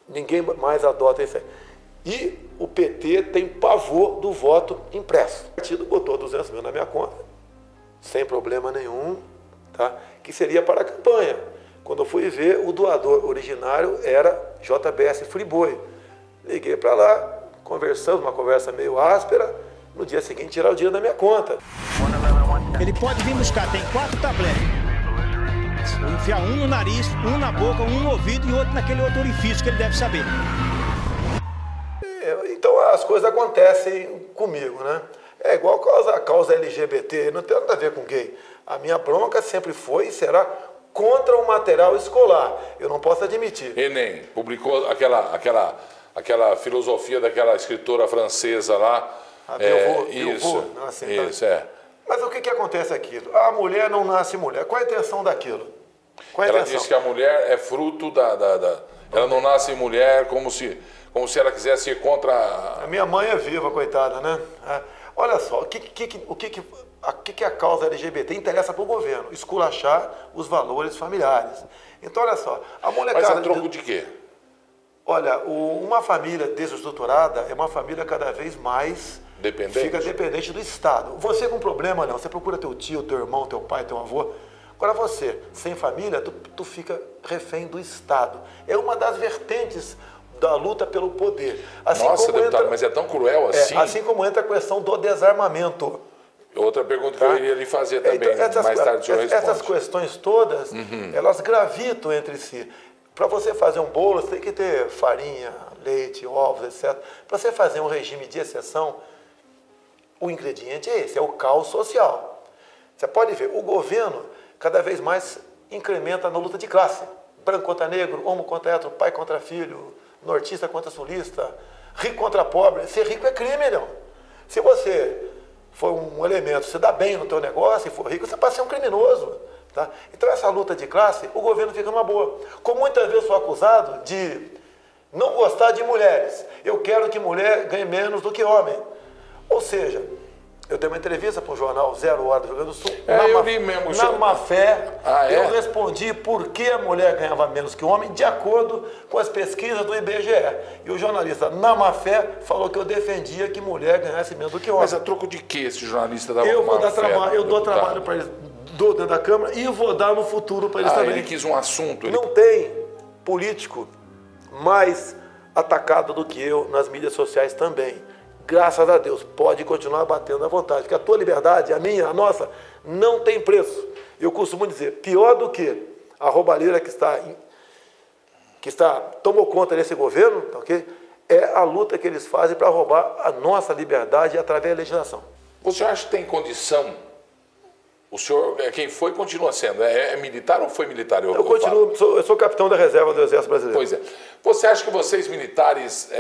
Ninguém mais adota isso aí. E o PT tem pavor do voto impresso. O partido botou 200 mil na minha conta, sem problema nenhum, tá? Que seria para a campanha. Quando eu fui ver, o doador originário era JBS Friboi. Liguei para lá, conversamos, uma conversa meio áspera, no dia seguinte tirar o dinheiro da minha conta. Ele pode vir buscar, tem 4 tabletes. Vou enfiar um no nariz, um na boca, um no ouvido e outro naquele outro orifício que ele deve saber. Então as coisas acontecem comigo, né? É igual a causa LGBT, não tem nada a ver com gay. A minha bronca sempre foi e será contra o material escolar. Eu não posso admitir. Enem publicou aquela filosofia daquela escritora francesa lá. Isso, Mas o que acontece aquilo? A mulher não nasce mulher. Qual a intenção daquilo? Ela disse que a mulher é fruto ela não nasce mulher como se ela quisesse ir contra... A minha mãe é viva, coitada, né? Olha só, o que a causa LGBT interessa para o governo? Esculachar os valores familiares. Então, olha só, a molecada... Mas a troco de quê? Olha, uma família desestruturada é uma família cada vez mais... Dependente? Fica dependente do Estado. Você com problema não, você procura teu tio, teu irmão, teu pai, teu avô. Agora você, sem família, tu fica refém do Estado. É uma das vertentes da luta pelo poder. Assim Nossa, deputado, mas é tão cruel assim? Assim como entra a questão do desarmamento. Outra pergunta que eu iria lhe fazer também, então, mais tarde o senhor responde. Essas questões todas, elas gravitam entre si. Para você fazer um bolo, você tem que ter farinha, leite, ovos, etc. Para você fazer um regime de exceção, o ingrediente é esse, é o caos social. Você pode ver, o governo cada vez mais incrementa na luta de classe. Branco contra negro, homo contra hétero, pai contra filho, nortista contra sulista, rico contra pobre. Ser rico é crime, não. Se você for um elemento, se dá bem no teu negócio e for rico, você passa a ser um criminoso. Tá? Então essa luta de classe, o governo fica numa boa. Como muitas vezes sou acusado de não gostar de mulheres. Eu quero que mulher ganhe menos do que homem. Ou seja, eu dei uma entrevista para o jornal 0 Hora do Rio Grande do Sul. Eu li mesmo. Na má fé, eu respondi por que a mulher ganhava menos que o homem, de acordo com as pesquisas do IBGE. E o jornalista, na má fé, falou que eu defendia que mulher ganhasse menos do que homem. Mas a troco de que esse jornalista dava eu má fé? Eu dou trabalho para eles, dou dentro da Câmara e vou dar no futuro para eles também. Ele quis um assunto. Não tem político mais atacado do que eu nas mídias sociais também. Graças a Deus, pode continuar batendo à vontade, porque a tua liberdade, a minha, a nossa, não tem preço. Eu costumo dizer, pior do que a roubalheira que tomou conta desse governo, okay? É a luta que eles fazem para roubar a nossa liberdade através da legislação. Você acha que tem condição? O senhor, quem foi, continua sendo. É militar ou foi militar? Eu continuo, eu sou capitão da reserva do Exército Brasileiro. Pois é. Você acha que vocês militares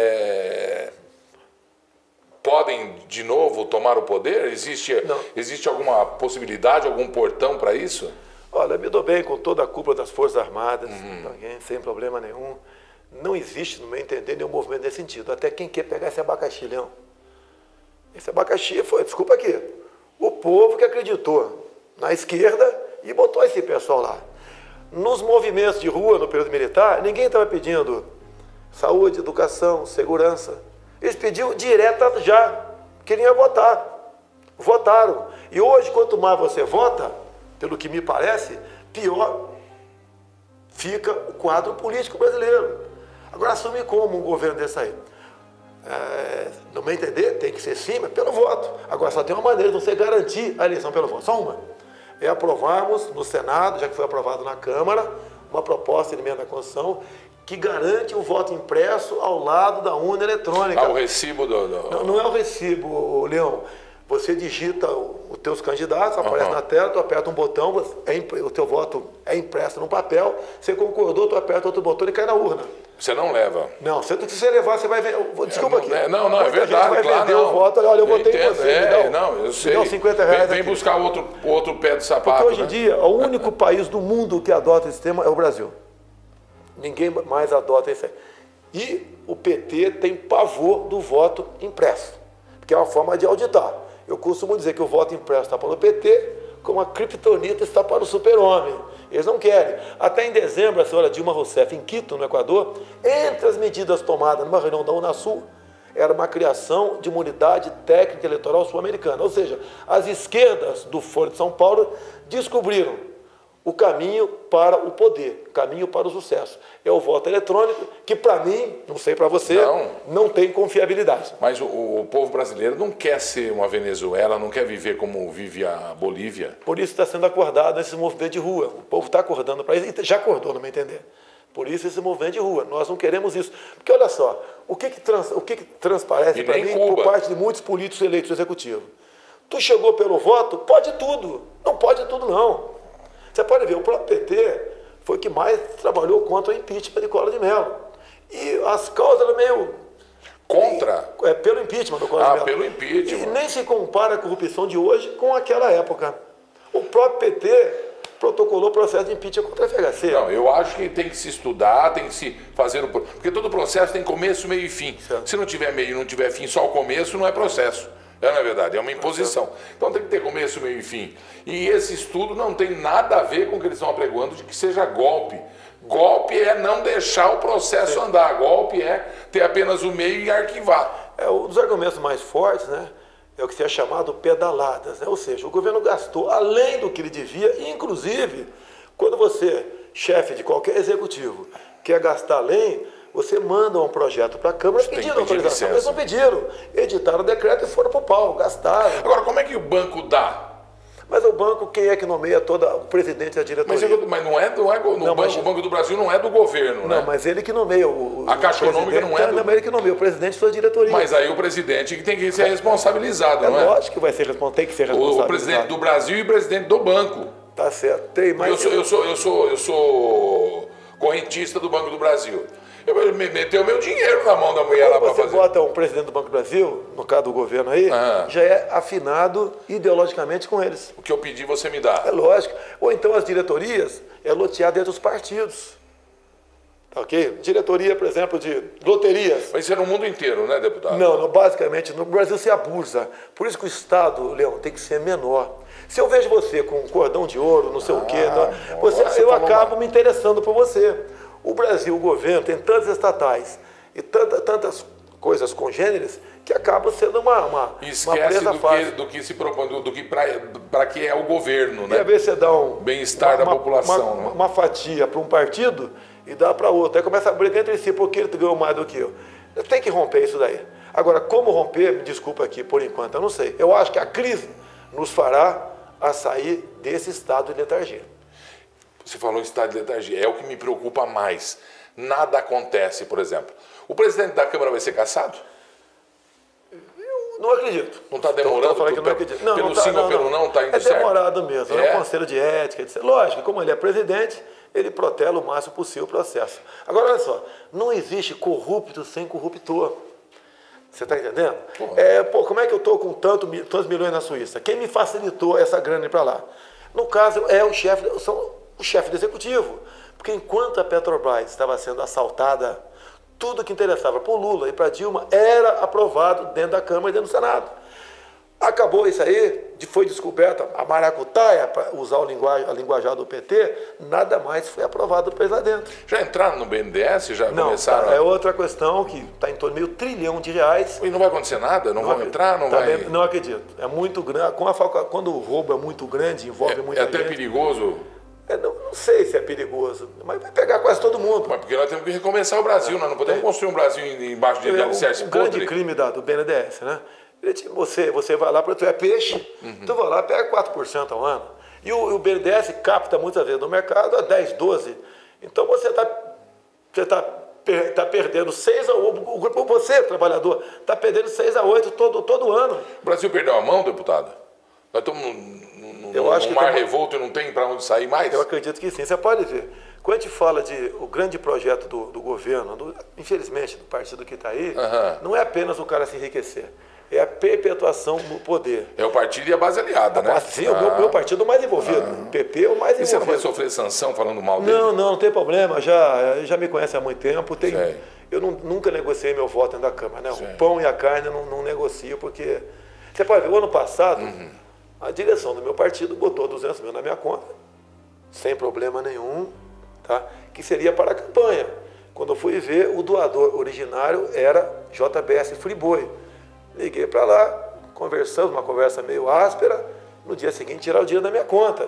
podem de novo tomar o poder? Existe alguma possibilidade, algum portão para isso? Olha, me dou bem com toda a cúpula das Forças Armadas, sem problema nenhum. Não existe, no meu entender, nenhum movimento nesse sentido. Até quem quer pegar esse abacaxi, Leão. Esse abacaxi foi, desculpa aqui, o povo que acreditou na esquerda e botou esse pessoal lá. Nos movimentos de rua, no período militar, ninguém estava pedindo saúde, educação, segurança. Eles pediam direta já, queriam votar. Votaram. E hoje, quanto mais você vota, pelo que me parece, pior fica o quadro político brasileiro. Agora, assume como um governo desse aí? No meu entender, tem que ser sim, mas pelo voto. Agora, só tem uma maneira de você garantir a eleição pelo voto, só uma. É aprovarmos no Senado, já que foi aprovado na Câmara, uma proposta de emenda à Constituição que garante o voto impresso ao lado da urna eletrônica. O recibo Não é o recibo, Leão. Você digita os teus candidatos, aparece na tela, tu aperta um botão, o teu voto é impresso no papel, você concordou, tu aperta outro botão e cai na urna. Você não leva? Não, se você levar, você vai ver. Desculpa aqui. Não, é verdade, vai claro. Vender o voto, olha, eu votei em você. Eu sei. Me dá R$50 Vem buscar outro pé do sapato. Porque hoje em dia, o único país do mundo que adota esse sistema é o Brasil. Ninguém mais adota isso aí. E o PT tem pavor do voto impresso, porque é uma forma de auditar. Eu costumo dizer que o voto impresso está para o PT, como a criptonita está para o super-homem. Eles não querem. Até em dezembro, a senhora Dilma Rousseff, em Quito, no Equador, entre as medidas tomadas numa reunião da Unasul, era uma criação de uma unidade técnica eleitoral sul-americana. Ou seja, as esquerdas do Foro de São Paulo descobriram o caminho para o poder, o caminho para o sucesso. É o voto eletrônico, que para mim, não sei para você, não tem confiabilidade. Mas o povo brasileiro não quer ser uma Venezuela, não quer viver como vive a Bolívia. Por isso está sendo acordado esse movimento de rua. O povo está acordando para isso, e já acordou, no meu entender. Por isso esse movimento de rua. Nós não queremos isso. Porque olha só, o que transparece para mim por parte de muitos políticos eleitos no executivo? Tu chegou pelo voto, pode tudo. Não pode tudo, não. Você pode ver, o próprio PT foi o que mais trabalhou contra o impeachment de Collor de Mello. E as causas eram meio... Contra? Pelo impeachment do Collor de Mello. Pelo impeachment. E nem se compara a corrupção de hoje com aquela época. O próprio PT protocolou processo de impeachment contra a FHC. Não, eu acho que tem que se estudar, tem que se fazer... Porque todo processo tem começo, meio e fim. Certo. Se não tiver meio e não tiver fim, só o começo, não é processo. Não é verdade, é uma imposição. Então tem que ter começo, meio e fim. E esse estudo não tem nada a ver com o que eles estão apregoando de que seja golpe. Golpe é não deixar o processo andar. Golpe é ter apenas o meio e arquivar. Um dos argumentos mais fortes, né, é o que se é chamado pedaladas. Né? Ou seja, o governo gastou além do que ele devia, e inclusive, quando você, chefe de qualquer executivo, quer gastar além, você manda um projeto para a Câmara pedindo autorização. Eles não pediram. Editaram o decreto e foram para o pau, gastaram. Agora, como é que o banco dá? Mas o banco, quem é que nomeia o presidente da diretoria? Mas não é o Banco do Brasil não é do governo, né? Não, mas ele que nomeia a Caixa Econômica não é do... Não, ele que nomeia, o presidente da sua diretoria. Mas aí o presidente que tem que ser responsabilizado, não é? Lógico que vai ser tem que ser responsabilizado. O presidente do Brasil e o presidente do banco. Tá certo. Tem mais... Eu sou correntista do Banco do Brasil. Eu meteu meu dinheiro na mão da mulher lá para fazer. Você bota um presidente do Banco do Brasil, no caso do governo aí, já é afinado ideologicamente com eles. O que eu pedi você me dá. É lógico. Ou então as diretorias é lotear dentro dos partidos. Tá ok? Diretoria, por exemplo, de loterias. Mas isso é no mundo inteiro, né, deputado? Não, basicamente, no Brasil se abusa. Por isso que o Estado, Leão, tem que ser menor. Se eu vejo você com um cordão de ouro, não sei o quê, eu acabo me interessando por você. O Brasil, o governo, tem tantas estatais e tantas coisas congêneres que acaba sendo uma presa fácil. Do que se propõe, do que para que é o governo, né? E às vezes você dá bem-estar da população, uma fatia para um partido e dá para outro. Aí começa a brigar entre si, porque ele ganhou mais do que eu. Tem que romper isso daí. Agora, como romper, me desculpa aqui, por enquanto, eu não sei. Eu acho que a crise nos fará a sair desse estado de letargia. Você falou em estado de letargia, é o que me preocupa mais. Nada acontece, por exemplo. O presidente da Câmara vai ser cassado? Eu não acredito. Não está demorando? Que não acredito. Pelo sim ou pelo não está indo certo? É demorado mesmo. É um conselho de ética, etc. Lógico, como ele é presidente, ele protela o máximo possível o processo. Agora, olha só, não existe corrupto sem corruptor. Você está entendendo? Como é que eu estou com tantos milhões na Suíça? Quem me facilitou essa grana ir para lá? No caso, é o chefe do executivo. Porque enquanto a Petrobras estava sendo assaltada, tudo que interessava para o Lula e para a Dilma era aprovado dentro da Câmara e dentro do Senado. Acabou isso aí, foi descoberta a maracutaia, para usar a linguajar do PT, nada mais foi aprovado depois lá dentro. Já entraram no BNDES? Já começaram? É outra questão que está em torno de R$1 trilhão. E não vai acontecer nada? Não vão entrar? Não acredito. É muito grande. Quando o roubo é muito grande, envolve muita gente. É até perigoso? Não sei se é perigoso, mas vai pegar quase todo mundo. Mas porque nós temos que recomeçar o Brasil, nós não podemos construir um Brasil embaixo de alicerce podre. O grande crime do BNDES, né? Você vai lá para tu é peixe, tu vai lá, pega 4% ao ano. E o BNDES capta muitas vezes no mercado a 10, 12. Então você está perdendo 6 a 8, você, trabalhador, está perdendo 6 a 8 todo ano. O Brasil perdeu a mão, deputado? Nós estamos num mar revolto e não tem para onde sair mais? Eu acredito que sim. Você pode ver. Quando a gente fala de o grande projeto do governo, infelizmente, do partido que está aí, não é apenas o cara se enriquecer. É a perpetuação no poder. É o partido e a base aliada, né? Sim, o meu partido é o mais envolvido. O PP é o mais envolvido. E você não vai sofrer sanção falando mal dele? Não tem problema. Já me conhece há muito tempo. Eu nunca negociei meu voto dentro da Câmara. Né? O pão e a carne eu não negocio, porque... Você pode ver, o ano passado, A direção do meu partido botou 200 mil na minha conta, sem problema nenhum, tá? Que seria para a campanha. Quando eu fui ver, o doador originário era JBS Friboi. Liguei para lá, conversamos, uma conversa meio áspera, no dia seguinte tirar o dinheiro da minha conta.